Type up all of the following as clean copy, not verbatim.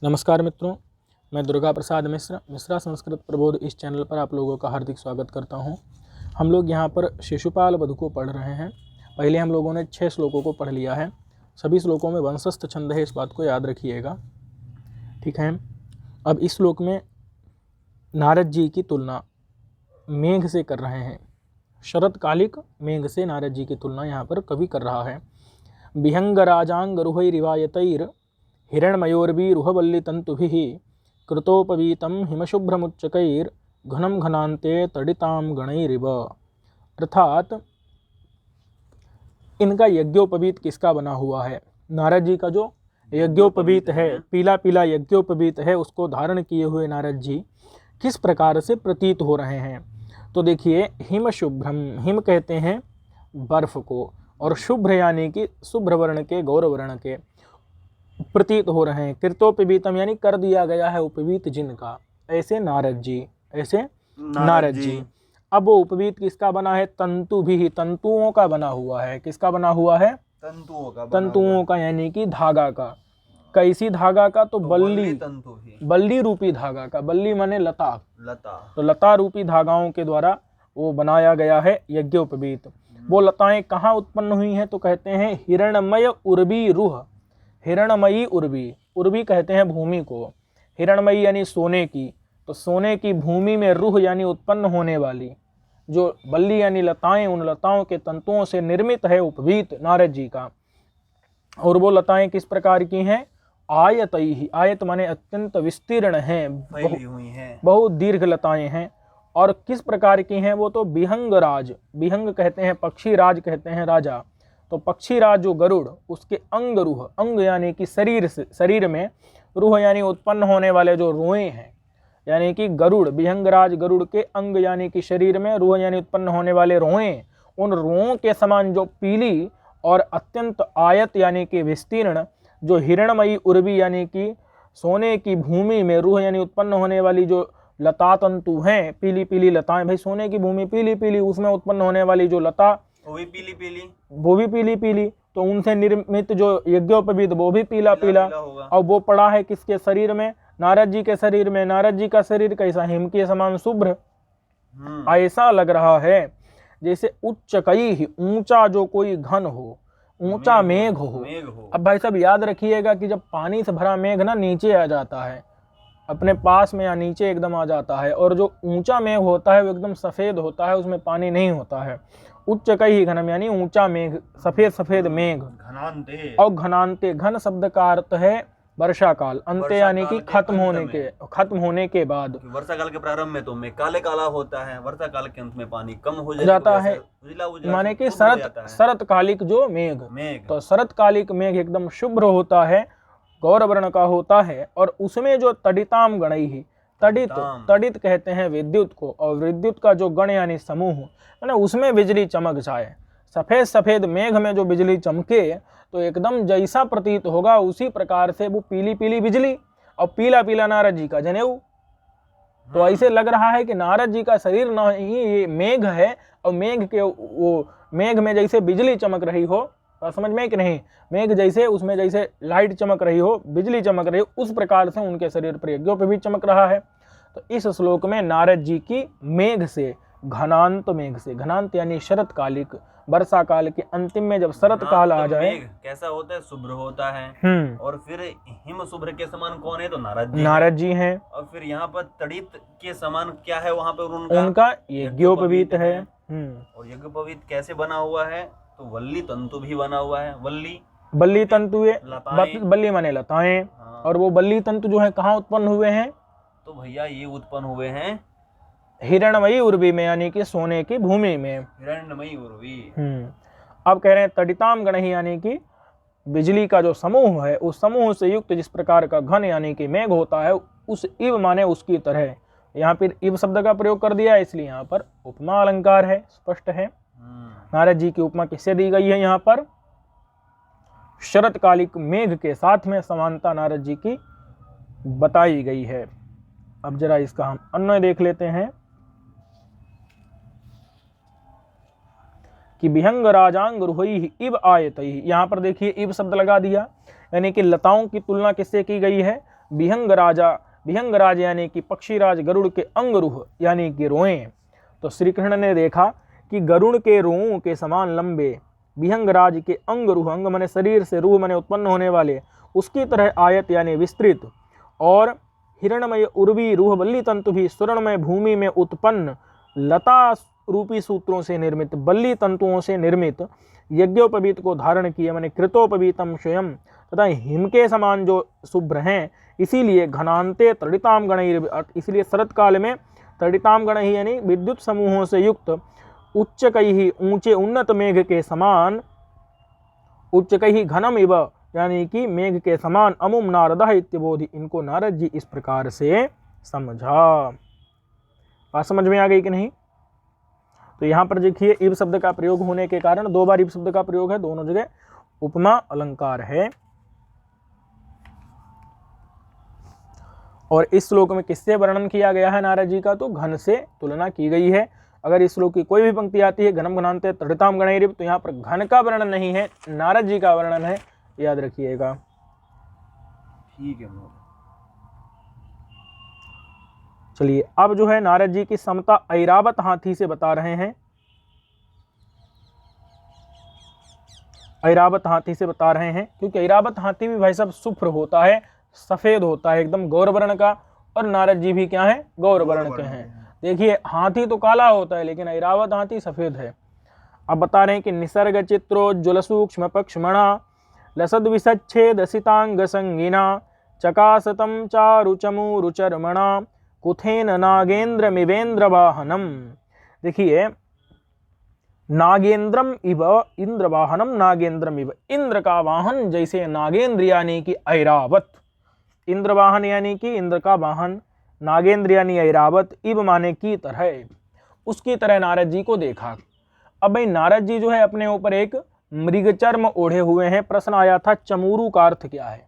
नमस्कार मित्रों, मैं दुर्गा प्रसाद मिश्रा संस्कृत प्रबोध इस चैनल पर आप लोगों का हार्दिक स्वागत करता हूं। हम लोग यहां पर शिशुपाल वध को पढ़ रहे हैं। पहले हम लोगों ने 6 श्लोकों को पढ़ लिया है। सभी श्लोकों में वंशस्थ छंद है, इस बात को याद रखिएगा, ठीक है। अब इस श्लोक में नारद जी की तुलना मेघ से कर रहे हैं। शरतकालिक मेघ से नारद जी की तुलना यहाँ पर कवि कर रहा है। विहंग राजांग रुहैरिवायतैर हिरण्मयोर्वीरुहवल्लितन्तुभिः कृतोपवीतं हिमशुभ्रमुच्चकैर घनं घनान्ते तडितां गणैरिव। अर्थात इनका यज्ञोपवीत किसका बना हुआ है? नारद जी का जो यज्ञोपवीत है, पीला पीला यज्ञोपवीत है, उसको धारण किए हुए नारद जी किस प्रकार से प्रतीत हो रहे हैं। तो देखिए, हिम शुभ्रम, हिम कहते हैं बर्फ को, और शुभ्र यानी कि शुभ्र वर्ण के, गौर वर्ण के प्रतीत हो रहे हैं। कृतोपवीतम यानी कर दिया गया है उपवीत जिनका, ऐसे नारद जी, ऐसे नारद जी। अब वो उपवीत किसका बना है? तंतु भी, तंतुओं का बना हुआ है। किसका बना हुआ है? तंतुओं का यानी कि धागा का। कैसी धागा का? तो बल्ली, बल्ली रूपी धागा का। बल्ली माने लता, तो लता रूपी धागाओं के द्वारा वो बनाया गया है यज्ञोपवीत। वो लताएं कहाँ उत्पन्न हुई हैं? तो कहते हैं हिरण्मय उर्वी रुह। हिरणमयी उर्वी, उर्वी कहते हैं भूमि को, हिरणमयी यानी सोने की, तो सोने की भूमि में रुह यानी उत्पन्न होने वाली जो बल्ली यानी लताएं, उन लताओं के तंतुओं से निर्मित है उपवीत नारद जी का। और वो लताएं किस प्रकार की हैं? आयतई, आयत माने अत्यंत विस्तीर्ण हैं, फैली हुई हैं, बहुत दीर्घ लताएं हैं। और किस प्रकार की हैं वो? तो विहंग राज, विहंग कहते हैं पक्षी, राज कहते हैं राजा। तो पक्षी राज जो गरुड़, उसके अंग रुह, अंग यानी कि शरीर से, शरीर में, रुह यानी उत्पन्न होने वाले जो रोए हैं, यानी कि गरुड़, विहंगराज गरुड़ के अंग यानी कि शरीर में, रुह यानी उत्पन्न होने वाले रोए, उन रोओं के समान जो पीली और अत्यंत आयत यानी कि विस्तीर्ण जो हिरणमयी उर्वी यानी कि सोने की भूमि में रुह यानी उत्पन्न होने वाली जो लता तंतु हैं, पीली पीली लताएं, भाई सोने की भूमि पीली पीली, उसमें उत्पन्न होने वाली जो लता वो भी पीली पीली, तो उनसे निर्मित जो यज्ञोपवीत वो भी पीला पीला। और वो पड़ा है किसके शरीर में? नारद जी के शरीर में। नारद जी का शरीर कैसा? हिम के समान शुभ्र। ऐसा लग रहा है जैसे उच्च कई, ऊंचा जो कोई घन हो, ऊंचा मेघ हो। अब भाई साहब याद रखिएगा कि जब पानी से भरा मेघ ना नीचे आ जाता है, अपने पास में या नीचे एकदम आ जाता है, और जो ऊंचा मेघ होता है वो एकदम सफेद होता है, उसमें पानी नहीं होता है। उच्च कई घनम यानी ऊंचा मेघ, सफेद सफेद मेघ। घनांते, और घनांते, घन शब्द का अर्थ है वर्षा काल, अंत्य यानी कि खत्म होने के बाद। वर्षा काल के प्रारंभ में तो मेघ काले काला होता है, वर्षा काल के अंत में पानी कम हो जाता है, माने कि शरतकालिक जो मेघ, तो शरतकालिक मेघ एकदम शुभ्र होता है, गौर वर्ण का होता है। और उसमें जो तडिताम गणई ही, तडित, तडित कहते हैं विद्युत को, और विद्युत का जो गण यानी समूह, है ना, उसमें बिजली चमक जाए। सफेद सफेद मेघ में जो बिजली चमके तो एकदम जैसा प्रतीत होगा उसी प्रकार से वो पीली पीली बिजली और पीला पीला नारद जी का जनेऊ। तो ऐसे लग रहा है कि नारद जी का शरीर न ही ये मेघ है, और मेघ के वो मेघ में जैसे बिजली चमक रही हो, समझ में कि नहीं, मेघ जैसे उसमें जैसे लाइट चमक रही हो, बिजली चमक रही हो, उस प्रकार से उनके शरीर पर यज्ञोपवीत चमक रहा है। तो इस श्लोक में नारद जी की मेघ से, घनांत मेघ से, घनांत यानी शरतकालिक, वर्षा काल के अंतिम में जब शरत काल आ जाए, कैसा होता है? शुभ्र होता है। और फिर हिम शुभ्र के समान कौन है? तो नारद जी हैं। और फिर यहाँ पर तड़ित के समान क्या है वहाँ पर? उनका यज्ञोपवीत है। और यज्ञोपवीत कैसे बना हुआ है? तो वल्ली तंतु भी बना हुआ है। बल्ली तंतु, बल्ली माने लताएं। और वो बल्ली तंतु जो है कहाँ उत्पन्न हुए हैं? तो भैया ये उत्पन्न हुए हैं हिरणमयी उर्वी में, यानी कि सोने की भूमि में, हिरणमयी उर्वी। अब कह रहे हैं तडिताम गणहि यानी कि बिजली का जो समूह है, उस समूह से युक्त जिस प्रकार का घन यानी कि मेघ होता है, उस इव माने उसकी तरह। यहाँ पर इव शब्द का प्रयोग कर दिया, इसलिए यहाँ पर उपमा अलंकार है, स्पष्ट है। नारद जी की उपमा किससे दी गई है? यहाँ पर शरतकालिक मेघ के साथ में समानता नारद जी की बताई गई है। अब जरा इसका हम अन्वय देख लेते हैं कि विहंग राजांग रुहई इव आयतई। यहाँ पर देखिए इव शब्द लगा दिया, यानी कि लताओं की तुलना किससे की गई है? विहंगराज यानी कि पक्षीराज गरुड़ के अंगरूह यानी कि रोएं। तो श्री कृष्ण ने देखा कि गरुड़ के रोओं के समान लंबे, विहंगराज के अंगरूह, अंग माने शरीर से, रूह माने उत्पन्न होने वाले, उसकी तरह आयत यानी विस्तृत, और हिरणमय उर्वी रूह बल्ली तंतु भी स्वर्णमय भूमि में उत्पन्न लता रूपी सूत्रों से निर्मित, बल्ली तंतुओं से निर्मित यज्ञोपवीत को धारण किए, माने कृतोपवीतम स्वयं, तथा हिम के समान जो शुभ्र हैं, इसीलिए घनांते तड़िताम गणैर, इसलिए शरत काल में तड़िताम गण ही यानी विद्युत समूहों से युक्त, उच्च कई ऊंचे उन्नत मेघ के समान, उच्च कई घनम इव यानी कि मेघ के समान, अमुम नारदः इत्यबोधि, इनको नारद जी इस प्रकार से समझा। बात समझ में आ गई कि नहीं? तो यहाँ पर देखिए इव शब्द का प्रयोग होने के कारण 2 बार इव शब्द का प्रयोग है, दोनों जगह उपमा अलंकार है। और इस श्लोक में किससे वर्णन किया गया है नारद जी का? तो घन से तुलना की गई है। अगर इस श्लोक की कोई भी पंक्ति आती है घनम घनांते तड़िताम गणैरिव, तो यहाँ पर घन का वर्णन नहीं है, नारद जी का वर्णन है, याद रखिएगा। ठीक है। चलिए अब जो है नारद जी की समता ऐरावत हाथी से बता रहे हैं। ऐरावत हाथी से बता रहे हैं क्योंकि ऐरावत हाथी भी भाई साहब शुभ्र होता है, सफेद होता है एकदम गौर वर्ण का, और नारद जी भी क्या है? गौर वर्ण के हैं। देखिए हाथी तो काला होता है लेकिन ऐरावत हाथी सफेद है। अब बता रहे हैं कि निसर्ग चित्रोज्ज्वल सूक्ष्म पक्ष्मणा लसद विसच्छेद सितांग संगीना चकासतम चारु चमूरुचर्मणा कुथेन नागेंद्र मिवेंद्र वाहनम। देखिए नागेंद्रम इव इंद्र वाहनम, नागेंद्रम इव इंद्र का वाहन जैसे नागेंद्र यानी कि ऐरावत, इंद्र वाहन यानी कि इंद्र का वाहन, नागेंद्र यानी ऐरावत, इव माने की तरह, उसकी तरह नारद जी को देखा। अब भाई नारद जी जो है अपने ऊपर एक मृगचर्म ओढ़े हुए हैं। प्रश्न आया था चमूरू का अर्थ क्या है?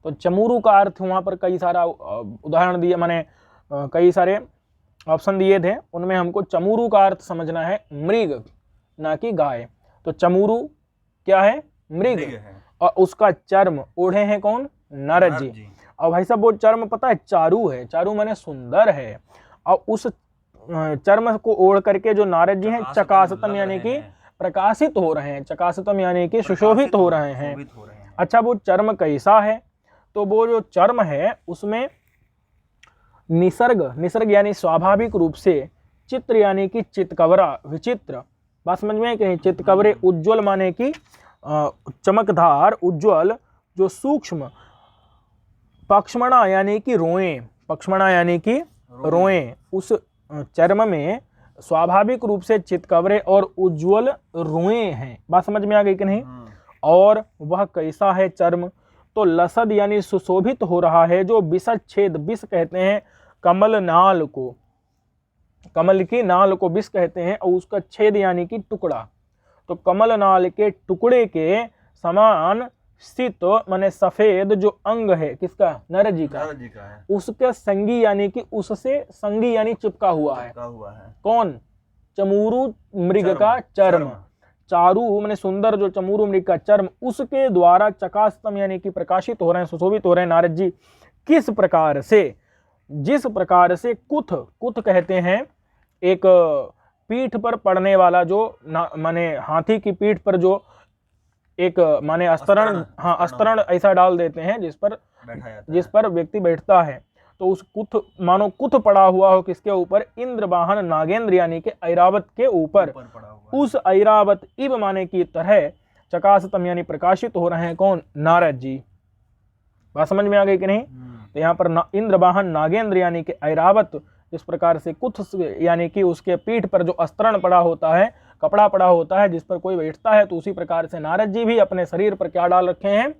तो चमूरू का अर्थ वहाँ पर कई सारा उदाहरण दिए, माने कई सारे ऑप्शन दिए थे, उनमें हमको चमूरू का अर्थ समझना है मृग ना कि गाय। तो चमूरू क्या है? मृग है। और उसका चर्म ओढ़े हैं कौन? नारद जी। और भाई साहब वो चर्म पता है चारू है, चारू माने सुंदर है। और उस चर्म को ओढ़ करके जो नारद जी हैं चकासतम यानी कि प्रकाशित हो रहे हैं, चकासतम यानी कि सुशोभित हो रहे हैं। अच्छा वो चर्म कैसा है? तो वो जो चर्म है उसमें निसर्ग यानी स्वाभाविक रूप से, चित्र यानी कि चितकबरा विचित्र, बात समझ में है कि नहीं? चितकबरे, उज्ज्वल माने कि चमकदार उज्ज्वल, जो सूक्ष्म, पक्ष्मणा यानी कि रोएं, पक्ष्मणा यानी कि रोएं, उस चर्म में स्वाभाविक रूप से चितकबरे और उज्ज्वल रोएं हैं। बात समझ में आ गई कि नहीं? और वह कैसा है चर्म? तो लसद यानी सुशोभित हो रहा है, जो विसच्छेद, विष कहते हैं कमल नाल को, कमल की नाल को विष कहते हैं, और उसका छेद यानी कि टुकड़ा। तो कमल नाल के टुकड़े के समान स्थित माने सफेद जो अंग है किसका? नारद जी का है। उसके संगी यानी कि उससे संगी यानी चिपका हुआ है। कौन? चमूरू मृग का चर्म। चारू माने सुंदर जो चमूरू मृग का चर्म, उसके द्वारा चकासतम यानी कि प्रकाशित हो रहे हैं, सुशोभित हो रहे हैं नारद जी। किस प्रकार से? जिस प्रकार से कुथ कहते हैं एक पीठ पर पड़ने वाला, जो माने हाथी की पीठ पर जो एक माने अस्तरण, हाँ अस्तरण ऐसा डाल देते हैं जिस पर व्यक्ति बैठता है। तो उस कुथ, मानो कुथ पड़ा हुआ हो किसके ऊपर? इंद्र वाहन नागेंद्र यानी कि ऐरावत के ऊपर। उस ऐरावत इव माने की तरह चकासतम यानी प्रकाशित हो रहे हैं कौन? नारद जी। बात समझ में आ गई कि नहीं? तो यहाँ पर इंद्र वाहन नागेंद्र यानी कि ऐरावत इस प्रकार से कुथ यानी कि उसके पीठ पर जो अस्तरण पड़ा होता है, कपड़ा पड़ा होता है जिस पर कोई बैठता है, तो उसी प्रकार से नारद जी भी अपने शरीर पर क्या डाल रखे हैं?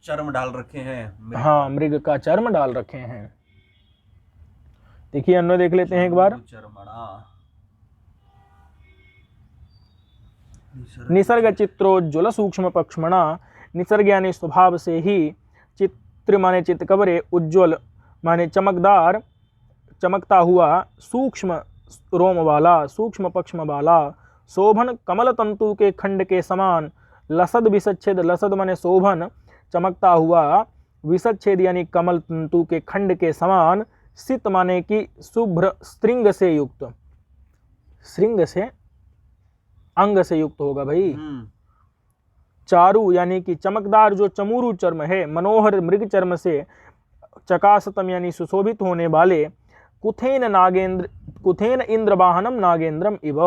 चर्म डाल रखे हैं। हाँ मृग का चर्म डाल रखे हैं। देखिए अन्य देख लेते हैं एक बार। निसर्ग चित्रोज्ज्वल सूक्ष्म पक्ष्मणा, निसर्ग यानी स्वभाव से ही, चित्र माने चितकबरे, उज्ज्वल माने चमकदार, चमकता हुआ, सूक्ष्म रोम वाला, सूक्ष्म पक्ष्म वाला, शोभन कमल तंतु के खंड के समान, लसद विसच्छेद, लसद माने शोभन चमकता हुआ, विसच्छेद यानी कमल तंतु के खंड के समान, सित माने कि शुभ्र श्रृंग से युक्त, श्रृंग से अंग से युक्त होगा भाई। चारु यानी कि चमकदार जो चमूरु चर्म है, मनोहर मृग चर्म से चकासतम यानी सुशोभित होने वाले, कुथेन इंद्रवाहनम नागेंद्रम इव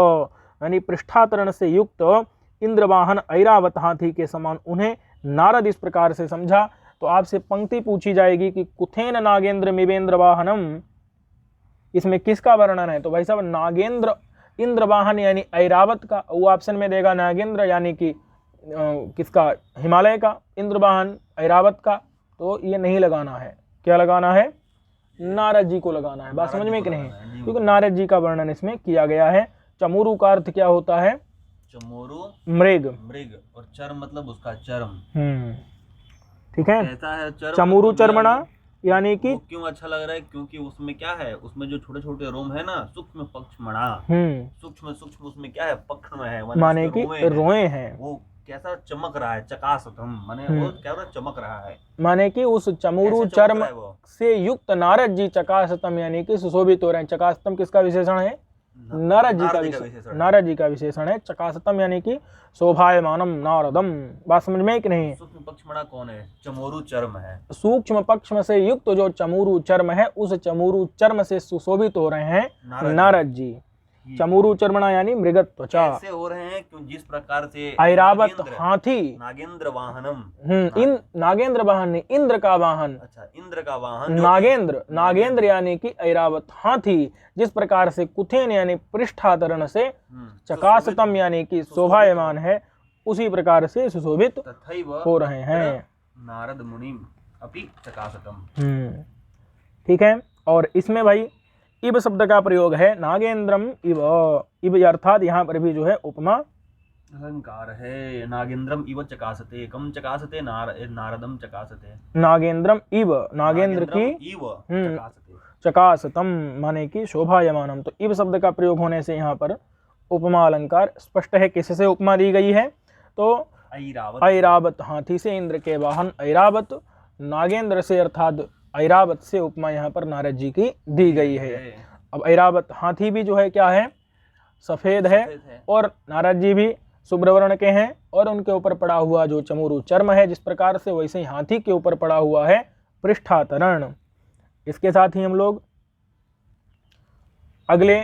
यानी पृष्ठातरण से युक्त इंद्रवाहन ऐरावत हाथी के समान उन्हें नारद इस प्रकार से समझा। तो आपसे पंक्ति पूछी जाएगी कि कुथेन नागेंद्र मिवेंद्र वाहनम, इसमें किसका वर्णन है? तो भाई साहब नागेंद्र इंद्रवाहन यानी ऐरावत का, वो ऑप्शन में देगा नागेंद्र यानी कि किसका, हिमालय का, इंद्रवाहन ऐरावत का, तो ये नहीं लगाना है। क्या लगाना है? नारद जी को लगाना है। बात समझ में कि नहीं? क्योंकि नारद जी का वर्णन इसमें किया गया है। चमूरु का अर्थ क्या होता है? चमूरु मृग, मृग, और चर्म मतलब उसका चर्म। ठीक है। कैसा है चर्म? चमूरु चर्मणा यानी कि क्यों अच्छा लग रहा है? क्योंकि उसमें क्या है, उसमें जो छोटे छोटे रोम है ना, सूक्ष्म पक्षमणा, सूक्ष्म सूक्ष्म उसमें क्या है, पक्षम है, माने कि रोए हैं। वो कैसा चमक रहा है, चकासतम माने वो क्या चमक रहा है, माने कि उस चमूरु चर्म से युक्त नारद जी चकासतम यानी कि सुशोभित हो रहे हैं। चकासतम किसका विशेषण है? नारद जी का, नारद जी का विशेषण है। चकासतम यानी कि शोभायमानम नारदम। बात समझ में कि नहीं? सूक्ष्म पक्षमणा कौन है? चमूरु चर्म है। सूक्ष्म पक्षम से युक्त जो चमूरु चर्म है, उस चमूरु चर्म से सुशोभित हो रहे हैं नारद जी। चमूरु चर्मणा यानी मृगत त्वचा। कैसे हो रहे हैं? क्यों जिस प्रकार से ऐरावत हाथी, नागेंद्र वाहनम, इन नागेंद्र वाहन नहीं, इंद्र का वाहन। अच्छा, इंद्र का वाहन नागेंद्र, नागेंद्र यानी कि ऐरावत हाथी, जिस प्रकार से कुथेन यानी पृष्ठातरण से, चकासतम यानी कि शोभायमान है, उसी प्रकार से सुशोभित हो रहे हैं। नारद मुनि अपि चकासतम। ठीक है। और इसमें भाई इव शब्द का प्रयोग है, नागेंद्रम इव। इव अर्थात यहाँ पर भी जो है उपमा अलंकार है। नागेंद्रम इव चकासते, कम चकासते, नारदम चकासते। नागेंद्रम इव, नागेंद्र की इव चकासते, चकासतम माने कि शोभायमानम। तो इव शब्द का प्रयोग होने से यहाँ पर उपमा अलंकार स्पष्ट है। किससे उपमा दी गई है? तो ऐरावत हाथी से, इंद्र के वाहन ऐरावत, नागेंद्र से अर्थात ऐरावत से उपमा यहाँ पर नारद जी की दी गई है। अब ऐरावत हाथी भी जो है क्या है? सफेद है, और नारद जी भी शुभ्र वर्ण के हैं, और उनके ऊपर पड़ा हुआ जो चमूरु चर्म है जिस प्रकार से, वैसे ही हाथी के ऊपर पड़ा हुआ है पृष्ठातरण। इसके साथ ही हम लोग अगले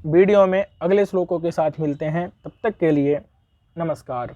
वीडियो में अगले श्लोकों के साथ मिलते हैं। तब तक के लिए नमस्कार।